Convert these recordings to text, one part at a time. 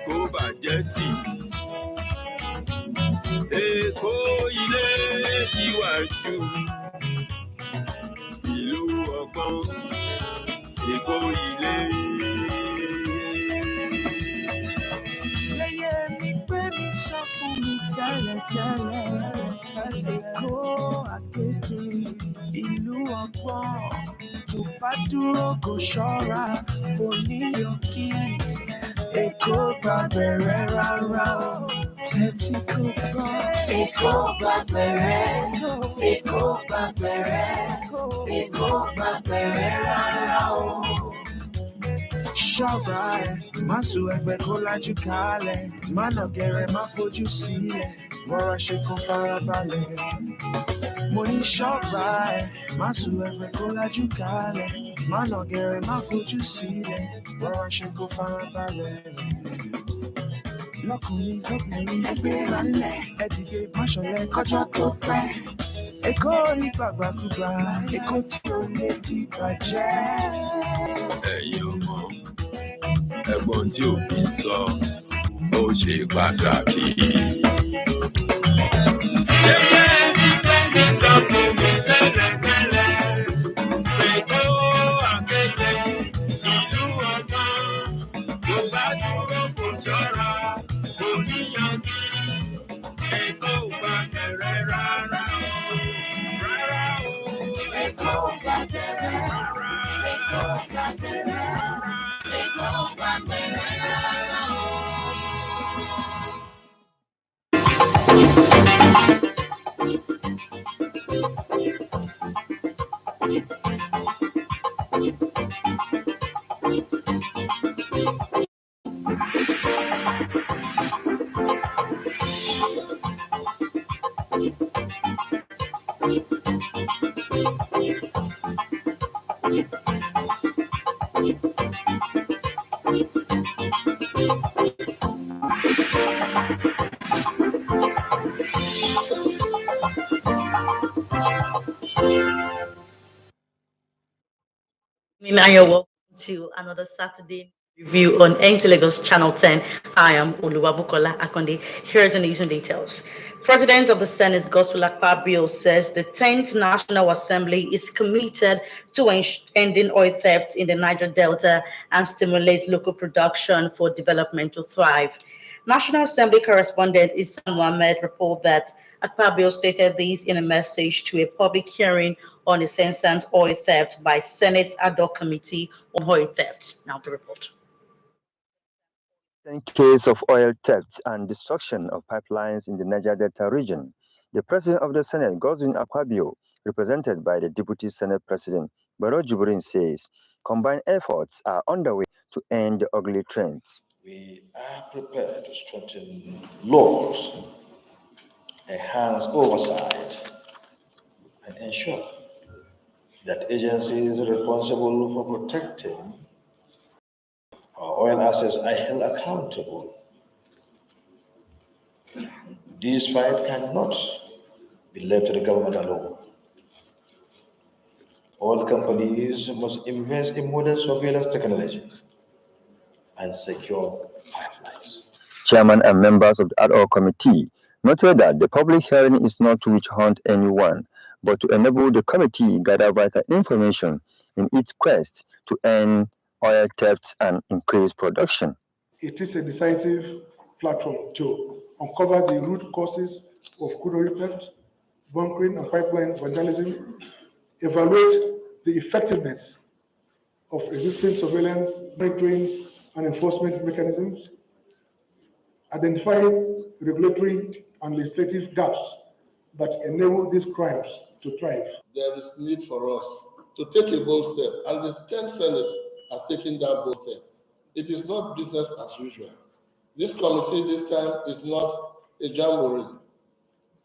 kó bàjẹ́ tì. Èkó ilé ìwájú, ìlú ọgbọ́n, Èkó ilé. Yẹ́yẹ́ mi pé mi sọ fún mi tẹ́lẹ̀tẹ́lẹ̀, Èkó àkété, ìlú ọgbọ́n, tó bá dúró kò ṣọ́ra, kò níyàn kí. Èkó gbàgbẹ̀rẹ̀ rárá o, tẹ́tí kò gbọ́. Èkó gbàgbẹ̀rẹ̀, Èkó gbàgbẹ̀rẹ̀, Èkó gbàgbẹ̀rẹ̀ rárá o. Ṣọ́ra ẹ̀, má sùn ẹgbẹ́ kó lájú kalẹ̀, má nà gẹ̀rẹ̀ má fojú sílẹ̀, rọra ṣe kó farabalẹ̀. Mo ní ṣọ́ra ẹ̀, má sùn ẹgbẹ́ kó lájú kalẹ̀, má nà gẹ̀rẹ̀ má fojú sílẹ̀, rọra ṣe kó farabalẹ̀. Lọ́kùnrin lóbìnrin ẹgbẹ́ lálẹ́, ẹ̀dìdè máṣọ̀lẹ̀ kọjá tó pẹ́. Èkó ní gbàgbàkúgbà, Èkó tí ó lè dìbàjẹ́. Ẹ̀yin ọmọ, ẹ̀gbọ́n tí òbí sọ, ó ṣe pàtàkì. Yẹ́yẹ́ mi pé mi sọ fún mi tẹ́lẹ̀tẹ́lẹ̀, Èkó àkété, ìlú ọgbọ́n, tó bá dúró kò ṣọ́ra, kò níyàn kí. Èkó gbàgbẹ̀rẹ̀ rárá o, rárá o. Èkó gbàgbẹ̀rẹ̀ rárá, Èkó gbàgbẹ̀rẹ̀ rárá, Èkó gbàgbẹ̀rẹ̀ rárá o. And you're welcome to another Saturday review on NT Lagos Channel 10. I am Oluwabukola Akonde. Here's the news and details. President of the Senate, Godswill Akpabio, says the 10th National Assembly is committed to ending oil thefts in the Niger Delta and stimulate local production for development to thrive. National Assembly correspondent Issa Mohammed reported that Akpabio stated this in a message to a public hearing on the incessant oil theft by Senate Ad Hoc Committee on Oil Theft. Now to report. In case of oil theft and destruction of pipelines in the Niger Delta region, the President of the Senate, Godswill Akpabio, represented by the Deputy Senate President, Barrow Jibrin, says combined efforts are underway to end the ugly trends. We are prepared to strengthen laws, enhance oversight, and ensure that agencies responsible for protecting our oil assets are held accountable. This fight cannot be left to the government alone. All companies must invest in modern surveillance technology and secure pipelines. Chairman and members of the Ad Hoc Committee noted that the public hearing is not to witch hunt anyone, but to enable the committee gather vital information in its quest to end oil theft and increase production. It is a decisive platform to uncover the root causes of crude oil theft, bunkering and pipeline vandalism, evaluate the effectiveness of existing surveillance, monitoring and enforcement mechanisms, identify regulatory and legislative gaps that enable these crimes to thrive. There is need for us to take a bold step, and the 10th Senate has taken that bold step. It is not business as usual. This committee this time is not a jamboree.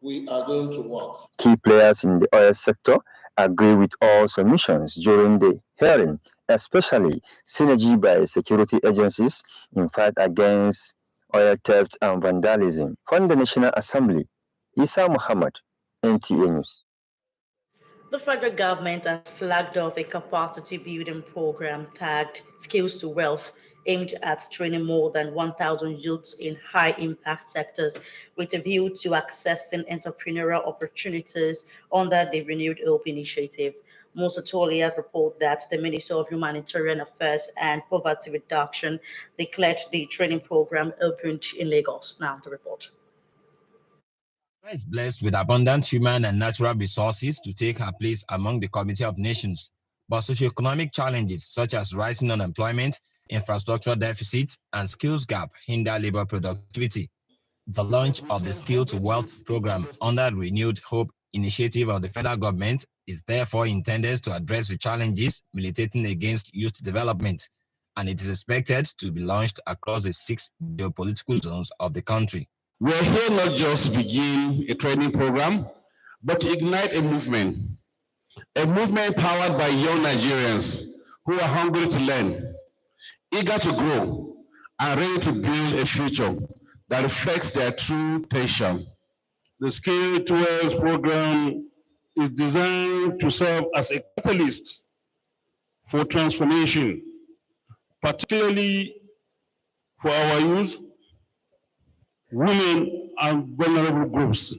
We are going to work. Key players in the oil sector agree with all submissions during the hearing, especially synergy by security agencies in fight against oil theft and vandalism. From the National Assembly, Issa Muhammad, NTA News. The federal government has flagged off a capacity building program tagged Skills to Wealth aimed at training more than 1,000 youths in high-impact sectors with a view to accessing entrepreneurial opportunities under the Renewed Hope initiative. Musa Toliat report that the Minister of Humanitarian Affairs and Poverty Reduction declared the training program opened in Lagos. Now the report. Nigeria is blessed with abundant human and natural resources to take her place among the Community of Nations, but socioeconomic challenges such as rising unemployment, infrastructure deficits, and skills gap hinder labor productivity. The launch of the Skill to Wealth program under the Renewed Hope initiative of the federal government is therefore intended to address the challenges militating against youth development, and it is expected to be launched across the 6 geopolitical zones of the country. We're here not just to begin a training program, but to ignite a movement powered by young Nigerians who are hungry to learn, eager to grow, and ready to build a future that reflects their true potential. The Skill to Wealth program is designed to serve as a catalyst for transformation, particularly for our youth, women, and vulnerable groups.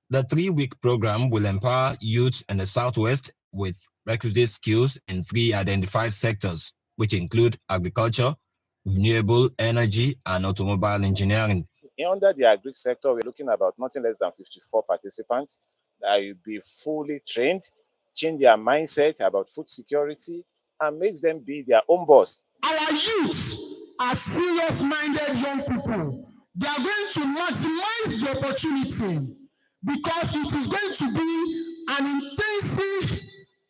The 3-week program will empower youth in the Southwest with requisite skills in 3 identified sectors, which include agriculture, renewable energy, and automobile engineering. Under the agri sector, we're looking at about nothing less than 54 participants that will be fully trained, change their mindset about food security, and makes them be their own boss. Our youth are serious-minded young people. They are going to maximize the opportunity because it is going to be an intensive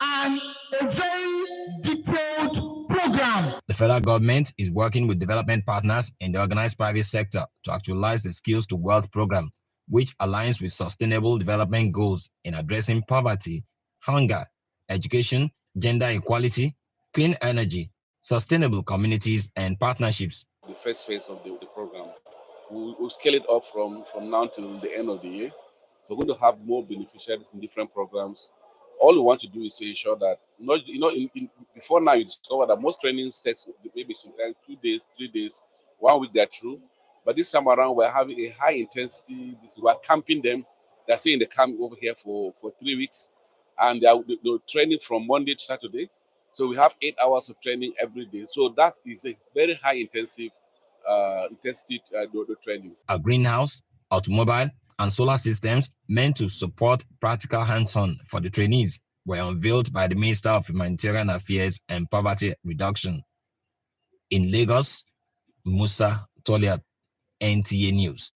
and a very detailed program. The federal government is working with development partners in the organized private sector to actualize the Skills to Wealth program, which aligns with sustainable development goals in addressing poverty, hunger, education, gender equality, clean energy, sustainable communities, and partnerships. The first phase of the program, we'll scale it up from now till the end of the year. So we're going to have more beneficiaries in different programs. All we want to do is to ensure that, before now you discover that most trainings takes maybe sometimes 2 days, 3 days, 1 week they're through. But this time around we're having a high intensity, we're camping them. They're staying in the camp over here for 3 weeks. And they're training from Monday to Saturday. So we have 8 hours of training every day. So that is a very high intensity training. A greenhouse, automobile, and solar systems meant to support practical hands-on for the trainees were unveiled by the Minister of Humanitarian Affairs and Poverty Reduction. In Lagos, Musa Toliat, NTA News.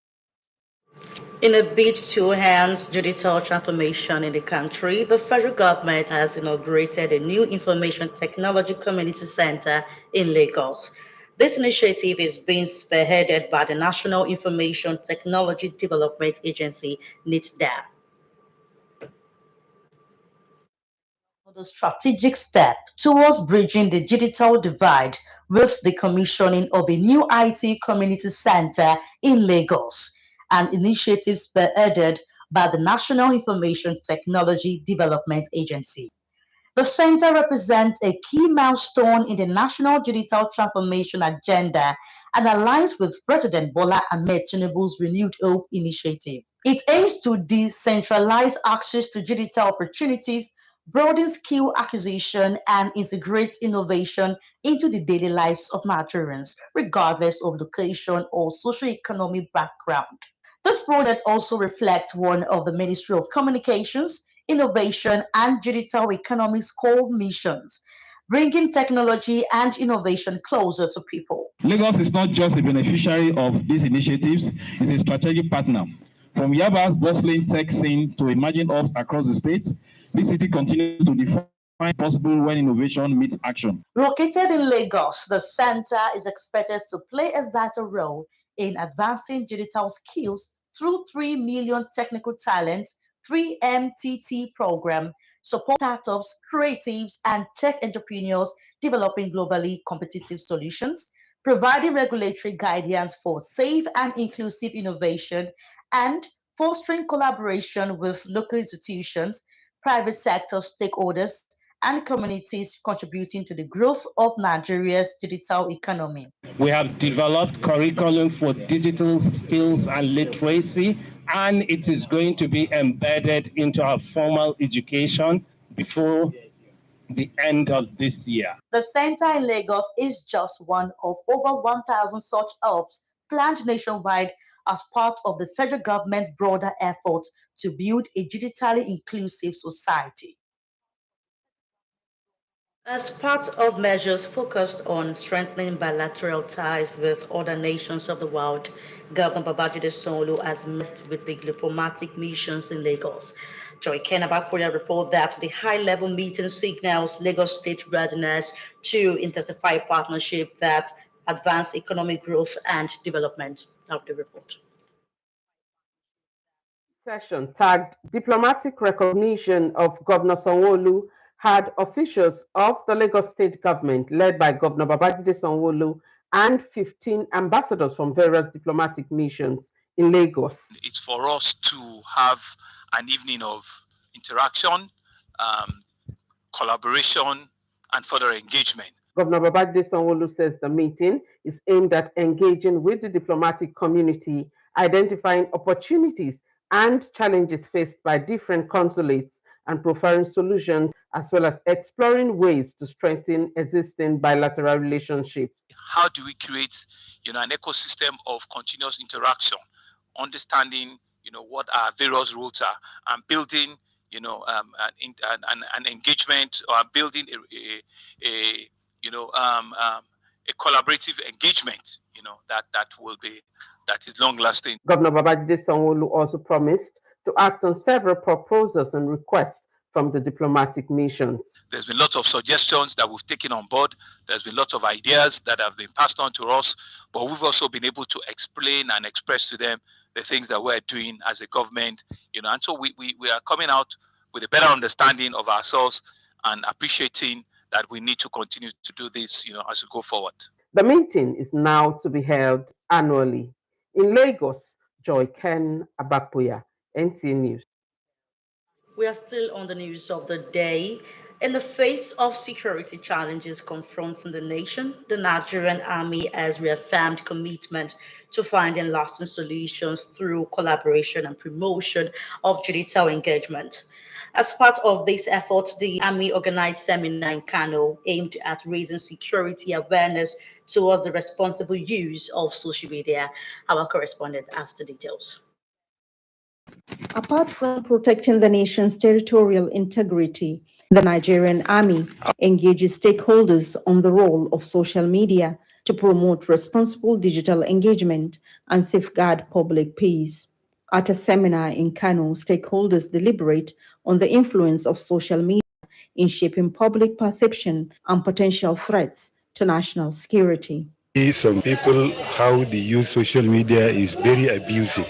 In a bid to enhance digital transformation in the country, the federal government has inaugurated a new Information Technology Community Center in Lagos. This initiative is being spearheaded by the National Information Technology Development Agency, NITDA. The strategic step towards bridging the digital divide with the commissioning of a new IT Community Center in Lagos, an initiative spearheaded by the National Information Technology Development Agency. The center represents a key milestone in the national digital transformation agenda and aligns with President Bola Ahmed Tinubu's Renewed Hope initiative. It aims to decentralize access to digital opportunities, broaden skill acquisition, and integrate innovation into the daily lives of Nigerians, regardless of location or socioeconomic background. This project also reflects one of the Ministry of Communications, Innovation and Digital Economy's core missions, bringing technology and innovation closer to people. Lagos is not just a beneficiary of these initiatives, it's a strategic partner. From Yaba's bustling tech scene to emerging hubs across the state, this city continues to define possible when innovation meets action. Located in Lagos, the center is expected to play a vital role in advancing digital skills through 3 million technical talent 3MTT program, support startups, creatives, and tech entrepreneurs developing globally competitive solutions, providing regulatory guidance for safe and inclusive innovation, and fostering collaboration with local institutions, private sector stakeholders, and communities contributing to the growth of Nigeria's digital economy. We have developed curriculum for digital skills and literacy, and it is going to be embedded into our formal education before the end of this year. The center in Lagos is just one of over 1,000 such hubs planned nationwide as part of the federal government's broader efforts to build a digitally inclusive society. As part of measures focused on strengthening bilateral ties with other nations of the world, Governor Babajide Sanwo-Olu has met with the diplomatic missions in Lagos. Joy Kenabakoya report that the high-level meeting signals Lagos State readiness to intensify partnership that advance economic growth and development. Of the report. Session tagged Diplomatic Recognition of Governor Sanwo-Olu had officials of the Lagos State government led by Governor Babajide Sanwo-Olu and 15 ambassadors from various diplomatic missions in Lagos. It's for us to have an evening of interaction, collaboration, and further engagement. Governor Babajide Sanwo-Olu says the meeting is aimed at engaging with the diplomatic community, identifying opportunities and challenges faced by different consulates, and providing solutions, as well as exploring ways to strengthen existing bilateral relationships. How do we create, an ecosystem of continuous interaction, understanding, what our various roles are, and building, an engagement, or building a collaborative engagement, that is long lasting. Governor Babajide Sanwo-Olu also promised to act on several proposals and requests from the diplomatic missions. There's been lots of suggestions that we've taken on board. There's been lots of ideas that have been passed on to us, but we've also been able to explain and express to them the things that we're doing as a government, and so we are coming out with a better understanding of ourselves and appreciating that we need to continue to do this, as we go forward. The meeting is now to be held annually. In Lagos, Joy Ken Abapoya, NTA News. We are still on the news of the day. In the face of security challenges confronting the nation, the Nigerian Army has reaffirmed commitment to finding lasting solutions through collaboration and promotion of digital engagement. As part of this effort, the Army organized seminar in Kano aimed at raising security awareness towards the responsible use of social media. Our correspondent has the details. Apart from protecting the nation's territorial integrity, the Nigerian Army engages stakeholders on the role of social media to promote responsible digital engagement and safeguard public peace. At a seminar in Kano, stakeholders deliberate on the influence of social media in shaping public perception and potential threats to national security. Some people, how they use social media is very abusive.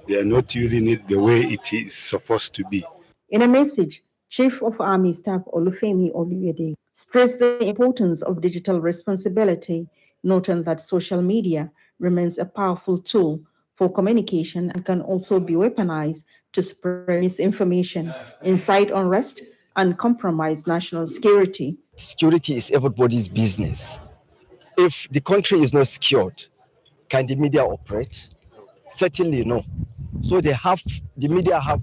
They are not using it the way it is supposed to be. In a message, Chief of Army Staff Olufemi Oluyede stressed the importance of digital responsibility, noting that social media remains a powerful tool for communication and can also be weaponized to spread misinformation, incite unrest, and compromise national security. Security is everybody's business. If the country is not secured, can the media operate? Certainly no. So the media have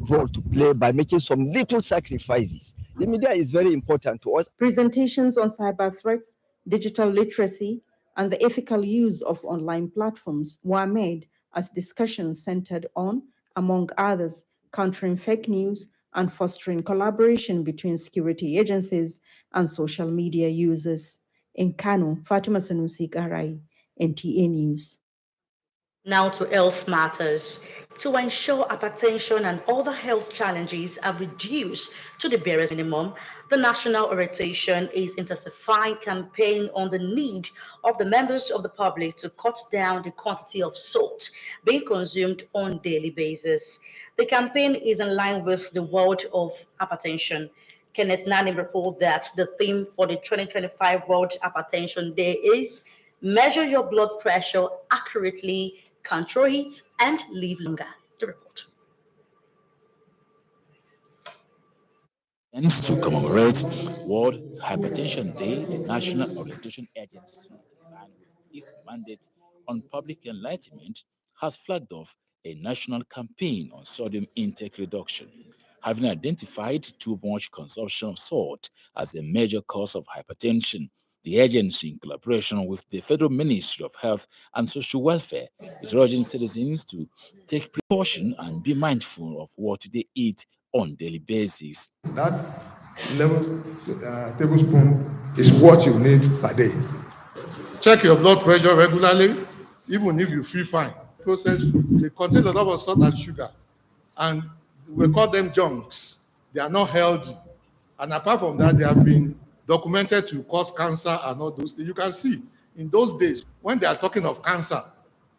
role to play by making some little sacrifices. The media is very important to us. Presentations on cyber threats, digital literacy, and the ethical use of online platforms were made as discussions centered on, among others, countering fake news and fostering collaboration between security agencies and social media users. In Kano, Fatima Sanusi Garai, NTA News. Now to health matters. To ensure hypertension and other health challenges are reduced to the barest minimum, the National Orientation is intensifying campaign on the need of the members of the public to cut down the quantity of salt being consumed on a daily basis. The campaign is in line with the World of Hypertension. Kenneth Nani reports that the theme for the 2025 World Hypertension Day is Measure Your Blood Pressure Accurately, Control it, and Live Longer. The report. And to commemorate World Hypertension Day, the National Orientation Agency, and with its mandate on public enlightenment, has flagged off a national campaign on sodium intake reduction, having identified too much consumption of salt as a major cause of hypertension. The agency, in collaboration with the Federal Ministry of Health and Social Welfare, is urging citizens to take precaution and be mindful of what they eat on a daily basis. That 11 tablespoon is what you need per day. Check your blood pressure regularly, even if you feel fine. Processed food, they contain a lot of salt and sugar, and we call them junks. They are not healthy. And apart from that, they have been documented to cause cancer and all those things. You can see in those days, when they are talking of cancer,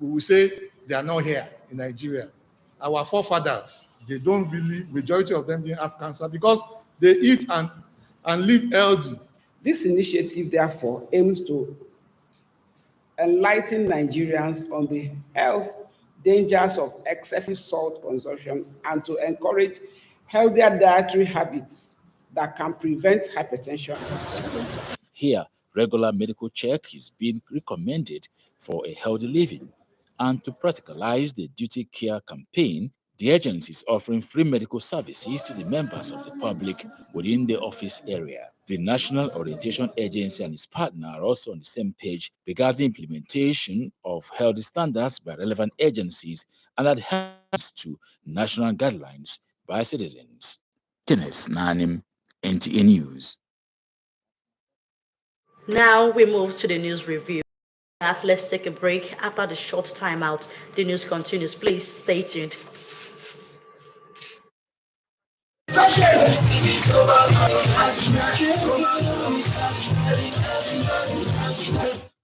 we will say they are not here in Nigeria. Our forefathers, they don't really, majority of them didn't have cancer because they eat and live healthy. This initiative, therefore, aims to enlighten Nigerians on the health dangers of excessive salt consumption and to encourage healthier dietary habits that can prevent hypertension. Here, regular medical check is being recommended for a healthy living. And to practicalize the Duty Care campaign, the agency is offering free medical services to the members of the public within the office area. The National Orientation Agency and its partner are also on the same page regarding implementation of health standards by relevant agencies and adherence to national guidelines by citizens. Kenneth Nanim, NTA News. Now we move to the news review. Let's take a break. After the short timeout, the news continues. Please stay tuned.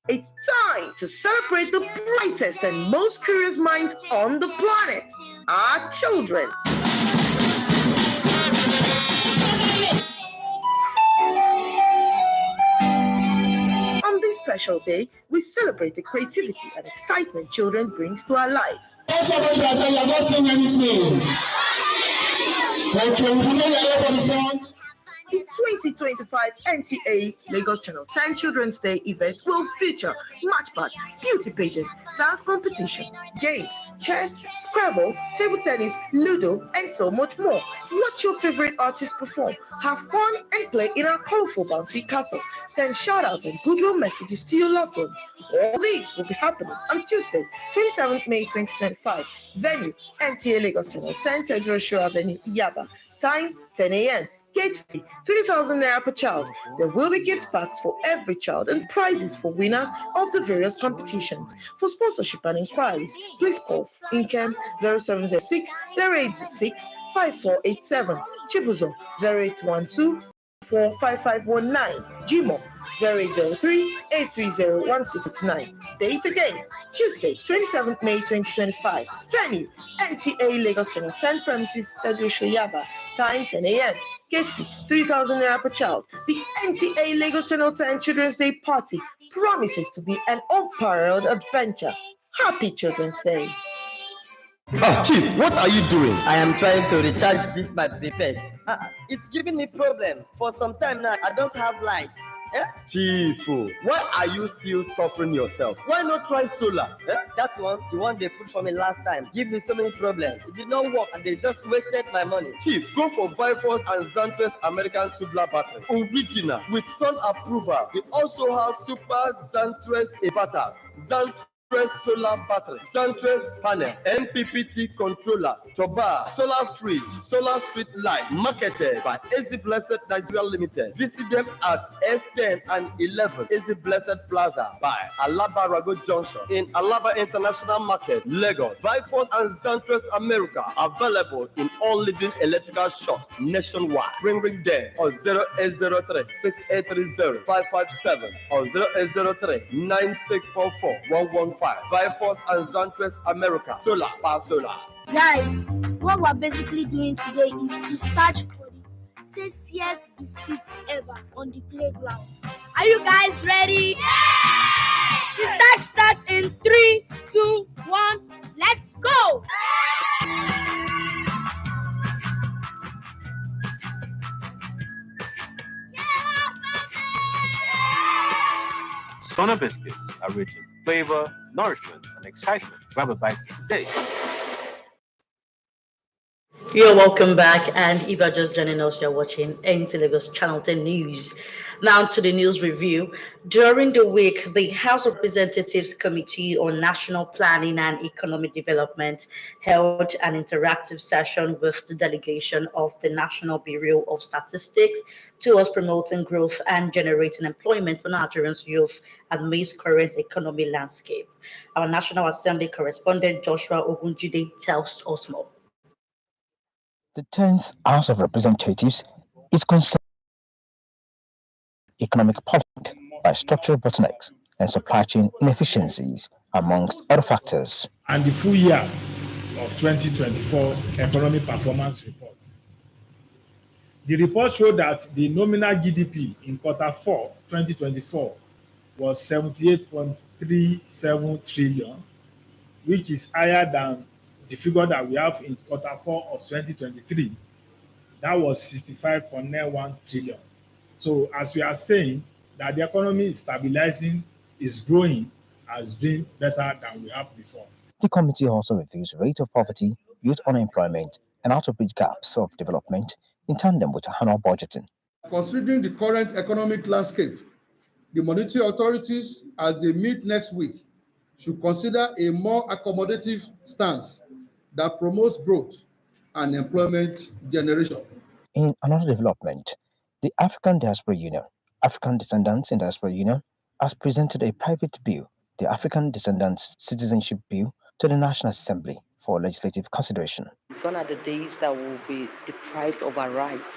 It's time to celebrate the brightest and most curious minds on the planet, our children. On this special day, we celebrate the creativity and excitement children brings to our life. The 2025 NTA Lagos Channel 10 Children's Day event will feature match pass, beauty pageant, dance competition, games, chess, Scrabble, table tennis, Ludo, and so much more. Watch your favorite artists perform, have fun, and play in our colorful bouncy castle. Send shout-outs and goodwill messages to your loved ones. All these will be happening on Tuesday, 27th May 2025. Venue, NTA Lagos Channel 10, Tedros Avenue, Yaba. Time, 10 a.m. Gate fee, 3,000 naira per child. There will be gift packs for every child and prizes for winners of the various competitions. For sponsorship and inquiries, please call Incam 0706 086 5487, Chibuzo 0812 45519, Gmo 0803-830-1669. Date again, Tuesday, 27th May 2025. Venue, NTA Lagos Channel 10 premises, Tedros Yaba. Time, 10 a.m. Gate fee, 3,000 naira per child. The NTA Lagos Channel 10 Children's Day Party promises to be an unparalleled adventure. Happy Children's Day. Chief, what are you doing? I am trying to recharge this my prepaid. It's giving me problem. For some time now, I don't have light. Chief, why are you still suffering yourself? Why not try solar? That one, the one they put for me last time, give me so many problems. It did not work and they just wasted my money. Chief, go for Bifrost and Zantres American tubular battery. Original, with sun approval. We also have Super Zantres inverter. Zantres solar battery, Zantres panel, MPPT controller, Toba, solar fridge, solar street light, marketed by AC Blessed Nigeria Limited. Visit them at S10 and 11 AC Blessed Plaza by Alaba Rago Junction in Alaba International Market, Lagos. Bifrost and Zantres America available in all leading electrical shops nationwide. Ring them on 0803 6830 557 or 0803 9644 115. Bifrost and Zantres America. Solar, power solar. Guys, what we're basically doing today is to search for the tastiest biscuits ever on the playground. Are you guys ready? Yeah! The search starts in 3, 2, 1. Let's go! Yeah! biscuits are rich in flavor, nourishment, and excitement. Grab a bite today. You're welcome back, and if you're just joining us, you're watching NT Lagos Channel 10 News. Now to the news review. During the week, the House of Representatives Committee on National Planning and Economic Development held an interactive session with the delegation of the National Bureau of Statistics towards promoting growth and generating employment for Nigerians youth amidst current economic landscape. Our National Assembly correspondent Joshua Ogunjide tells us more. The 10th House of Representatives is concerned with economic policy by structural bottlenecks and supply chain inefficiencies, amongst other factors. And the full year of 2024 economic performance report. The report showed that the nominal GDP in quarter 4 2024 was 78.37 trillion, which is higher than the figure that we have in quarter 4 of 2023, that was 65.91 trillion. So as we are saying that the economy is stabilizing, is growing, is doing better than we have before. The committee also reviews rate of poverty, youth unemployment, and how to bridge gaps of development in tandem with annual budgeting. Considering the current economic landscape, the monetary authorities, as they meet next week, should consider a more accommodative stance that promotes growth and employment generation. In another development, the African Diaspora Union, African Descendants in Diaspora Union, has presented a private bill, the African Descendants Citizenship Bill, to the National Assembly for legislative consideration. Gone are the days that will be deprived of our rights,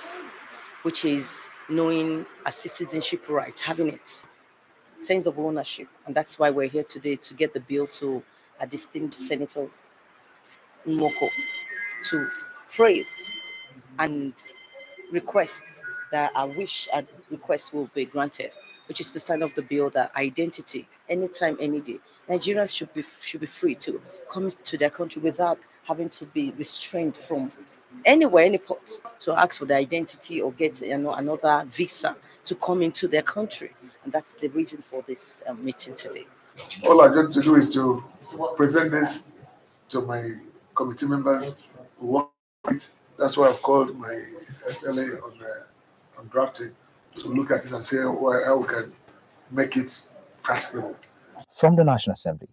which is knowing a citizenship right, having it, sense of ownership. And that's why we're here today to get the bill to a distinct Senator Nwoko to pray and request that our wish and request will be granted, which is to sign off the bill that identity, anytime, any day, Nigerians should be free to come to their country without having to be restrained from anywhere, any port, to ask for their identity or get another visa to come into their country. And that's the reason for this meeting today. All I'm going to do is to present this to my committee members who want it. That's why I've called my SLA on drafting to look at it and say how we can make it practicable. From the National Assembly.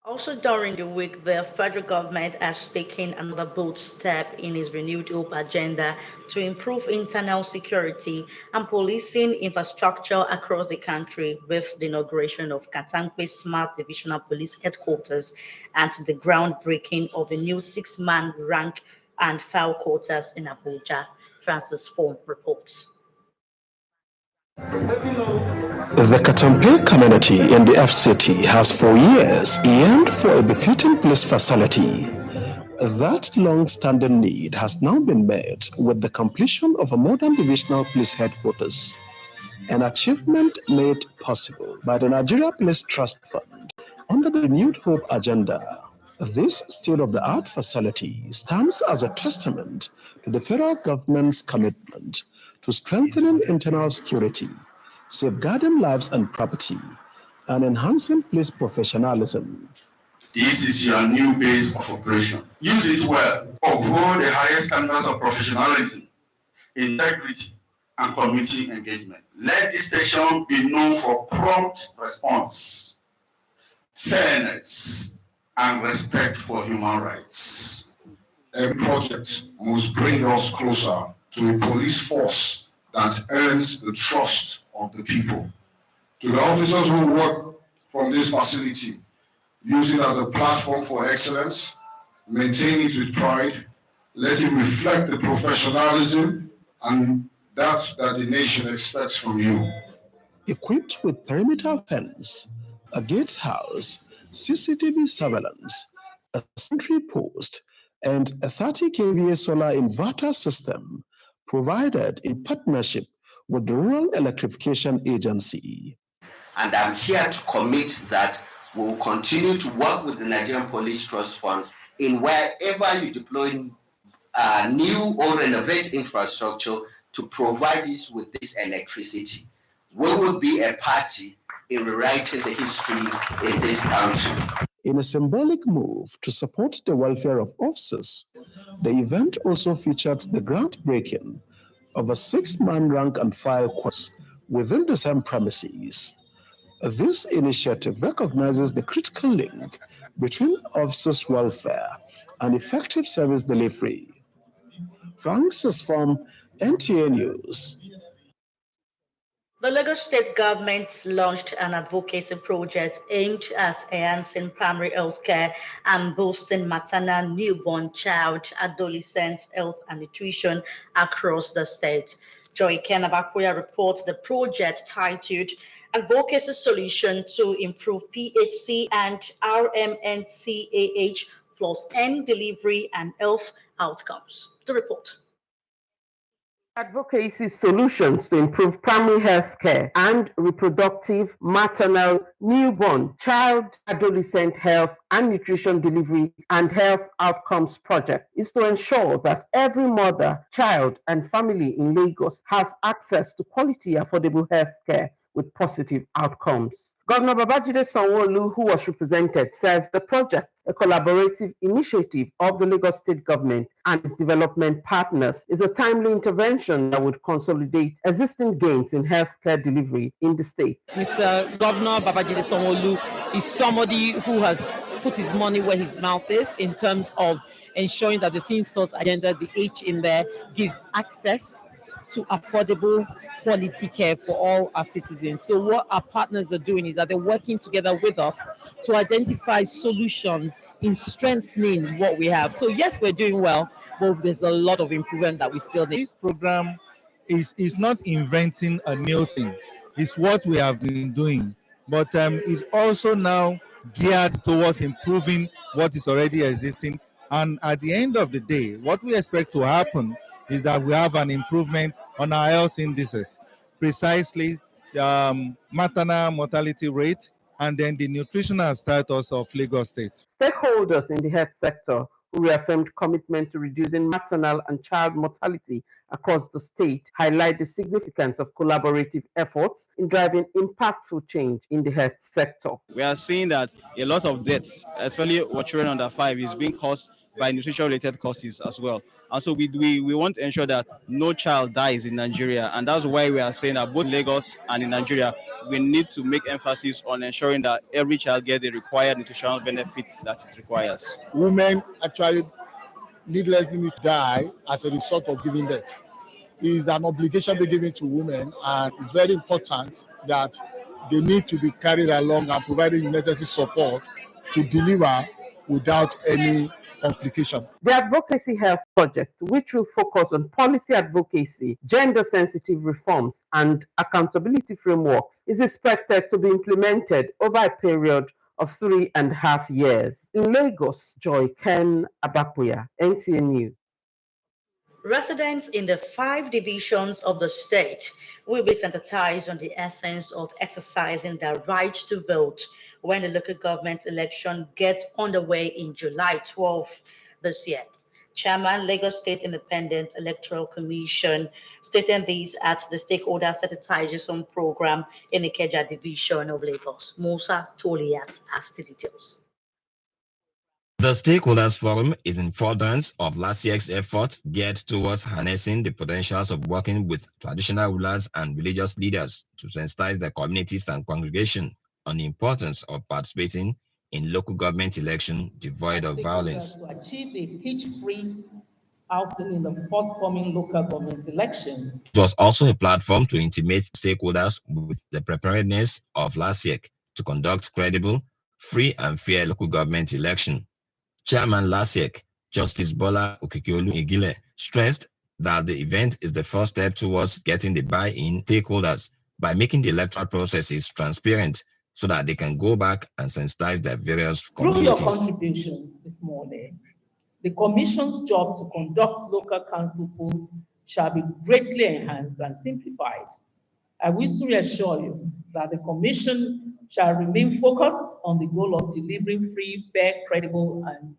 Also during the week, the federal government has taken another bold step in its renewed hope agenda to improve internal security and policing infrastructure across the country with the inauguration of Katankwe Smart Divisional Police Headquarters and the groundbreaking of a new 6-man rank and file quarters in Abuja. Francis Form reports. The Katampe community in the FCT has for years yearned for a befitting police facility. That long-standing need has now been met with the completion of a modern divisional police headquarters, an achievement made possible by the Nigeria Police Trust Fund under the Renewed Hope agenda. This state-of-the-art facility stands as a testament to the federal government's commitment to strengthening internal security, safeguarding lives and property, and enhancing police professionalism. This is your new base of operation. Use it well. Uphold the highest standards of professionalism, integrity, and community engagement. Let this station be known for prompt response, fairness, and respect for human rights. Every project must bring us closer to a police force that earns the trust of the people. To the officers who work from this facility, use it as a platform for excellence, maintain it with pride, let it reflect the professionalism and that the nation expects from you. Equipped with perimeter fence, a gatehouse, CCTV surveillance, a sentry post, and a 30 kVA solar inverter system provided in partnership with the Rural Electrification Agency. And I'm here to commit that we will continue to work with the Nigerian Police Trust Fund in wherever you deploy new or renovate infrastructure to provide us with this electricity. we would be a party in rewriting the history in this country. In a symbolic move to support the welfare of officers, the event also featured the groundbreaking of a 6-man rank and file course within the same premises. This initiative recognizes the critical link between officers' welfare and effective service delivery. Francis from NTA News. The Lagos State government launched an advocacy project aimed at enhancing primary health care and boosting maternal, newborn, child, adolescent health and nutrition across the state. Joy Ken Abakuya reports the project titled Advocacy Solution to Improve PHC and RMNCAH plus N delivery and health outcomes. The report. Advocacy solutions to improve primary health care and reproductive, maternal, newborn, child, adolescent health and nutrition delivery and health outcomes project is to ensure that every mother, child, and family in Lagos has access to quality, affordable health care with positive outcomes. Governor Babajide Sanwo-Olu, who was represented, says the project, a collaborative initiative of the Lagos State government and its development partners, is a timely intervention that would consolidate existing gains in healthcare delivery in the state. Mr. Governor Babajide Sanwo-Olu is somebody who has put his money where his mouth is in terms of ensuring that the Things First agenda, the H in there, gives access to affordable quality care for all our citizens. So what our partners are doing is that they're working together with us to identify solutions in strengthening what we have. So yes, we're doing well, but there's a lot of improvement that we still need. This program is not inventing a new thing. It's what we have been doing, but it's also now geared towards improving what is already existing. And at the end of the day, what we expect to happen is that we have an improvement on our health indices, precisely the maternal mortality rate and then the nutritional status of Lagos State. Stakeholders in the health sector who reaffirmed commitment to reducing maternal and child mortality across the state highlight the significance of collaborative efforts in driving impactful change in the health sector. We are seeing that a lot of deaths, especially for children under 5, is being caused by nutrition-related causes as well. And so we want to ensure that no child dies in Nigeria. And that's why we are saying that both Lagos and in Nigeria, we need to make emphasis on ensuring that every child gets the required nutritional benefits that it requires. Women actually needlessly die as a result of giving birth. It is an obligation be given to women, and it's very important that they need to be carried along and provided necessary support to deliver without any complication. The Advocacy Health Project, which will focus on policy advocacy, gender-sensitive reforms, and accountability frameworks, is expected to be implemented over a period of 3.5 years. In Lagos, Joy Ken Abakuya, NTA News. Residents in the 5 divisions of the state will be sensitized on the essence of exercising their right to vote when the local government election gets underway in July 12 this year. Chairman, Lagos State Independent Electoral Commission, stating this at the Stakeholder Sensitization Program in the Ikeja Division of Lagos. Musa Toliat has the details. The Stakeholders Forum is in furtherance of last year's effort geared towards harnessing the potentials of working with traditional rulers and religious leaders to sensitize their communities and congregation on the importance of participating in local government election devoid of violence. To achieve a hitch-free outing in the forthcoming local government election. It was also a platform to intimate stakeholders with the preparedness of LASIEC to conduct credible, free and fair local government election. Chairman LASIEC, Justice Bola Okikeolu Igile, stressed that the event is the first step towards getting the buy-in stakeholders by making the electoral processes transparent so that they can go back and sensitize their various communities. Through your contributions this morning, the Commission's job to conduct local council polls shall be greatly enhanced and simplified. I wish to reassure you that the Commission shall remain focused on the goal of delivering free, fair, credible, and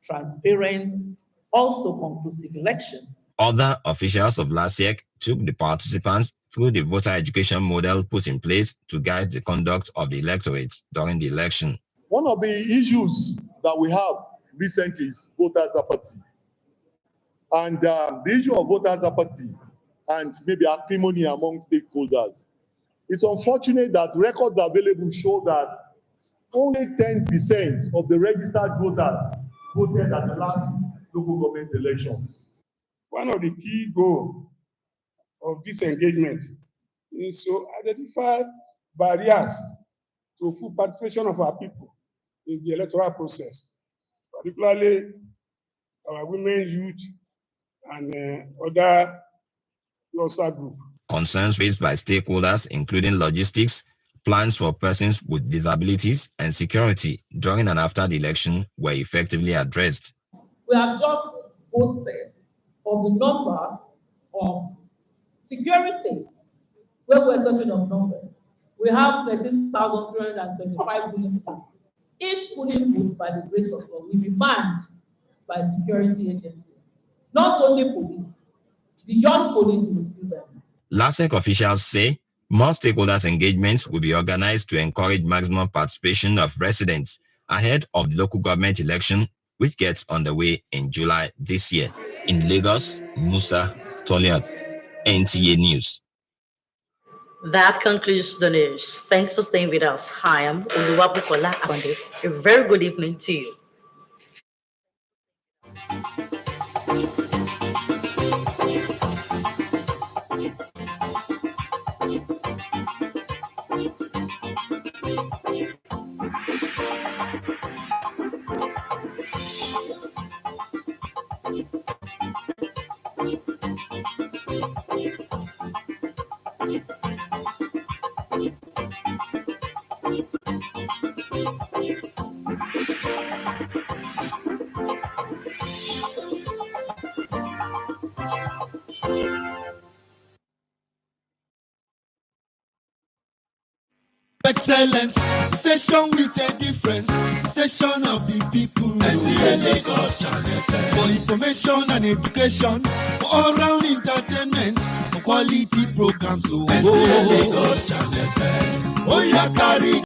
transparent, also conclusive elections. Other officials of LASIEC took the participants through the voter education model put in place to guide the conduct of the electorate during the election. One of the issues that we have recently is voters' apathy. And the issue of voters' apathy and maybe acrimony among stakeholders. It's unfortunate that records available show that only 10% of the registered voters voted at the last local government elections. One of the key goals of this engagement is to identify barriers to full participation of our people in the electoral process, particularly our women, youth, and other cluster groups. Concerns raised by stakeholders, including logistics, plans for persons with disabilities, and security during and after the election, were effectively addressed. We have just boasted of the number of security. When we're talking of numbers, we have 13,325 polling booths. Each polling booth, by the grace of God, will be manned by security agencies. Not only police, beyond police will see them. LASEC officials say more stakeholders' engagements will be organized to encourage maximum participation of residents ahead of the local government election, which gets underway in July this year. In Lagos, Musa Tolian, NTA News. That concludes the news. Thanks for staying with us. Hi, I'm Oluwabukola Akonde. A very good evening to you. Excellence, station with a difference, station of the people. NTA Lagos Channel 10. For information and education, for all-round entertainment, for quality programs. NTA Lagos Channel 10. Oh, yeah, carry.